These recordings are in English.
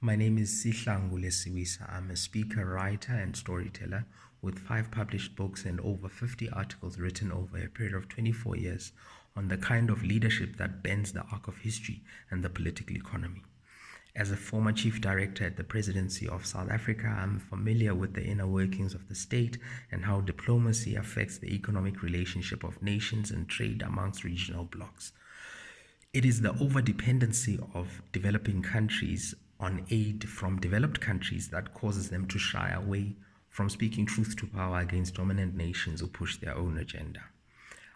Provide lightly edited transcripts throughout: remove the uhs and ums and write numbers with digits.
My name is Sihlangule Siwisa. I'm a speaker, writer, and storyteller with 5 published books and over 50 articles written over a period of 24 years on the kind of leadership that bends the arc of history and the political economy. As a former chief director at the Presidency of South Africa, I'm familiar with the inner workings of the state and how diplomacy affects the economic relationship of nations and trade amongst regional blocs. It is the overdependency of developing countries on aid from developed countries that causes them to shy away from speaking truth to power against dominant nations who push their own agenda.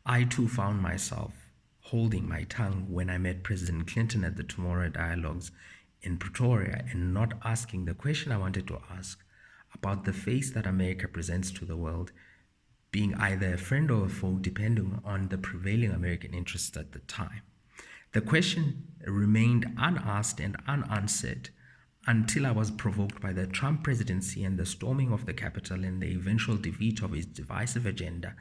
I too found myself holding my tongue when I met President Clinton at the Tomorrow Dialogues in Pretoria and not asking the question I wanted to ask about the face that America presents to the world, being either a friend or a foe depending on the prevailing American interests at the time. The question remained unasked and unanswered until I was provoked by the Trump presidency and the storming of the Capitol and the eventual defeat of his divisive agenda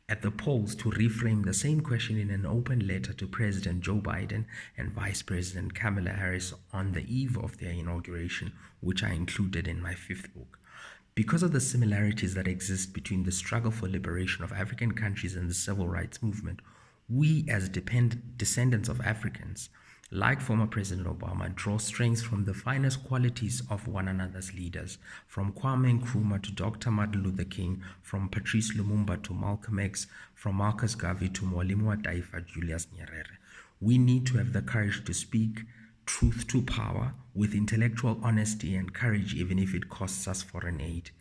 at the polls to reframe the same question in an open letter to President Joe Biden and Vice President Kamala Harris on the eve of their inauguration, which I included in my 5th book. Because of the similarities that exist between the struggle for liberation of African countries and the civil rights movement, we as descendants of Africans, like former President Obama, draw strength from the finest qualities of one another's leaders, from Kwame Nkrumah to Dr. Martin Luther King, from Patrice Lumumba to Malcolm X, from Marcus Garvey to Mwalimu wa Taifa Julius Nyerere. We need to have the courage to speak truth to power with intellectual honesty and courage, even if it costs us foreign aid.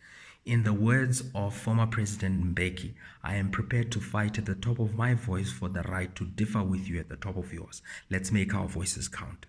In the words of former President Mbeki, I am prepared to fight at the top of my voice for the right to differ with you at the top of yours. Let's make our voices count.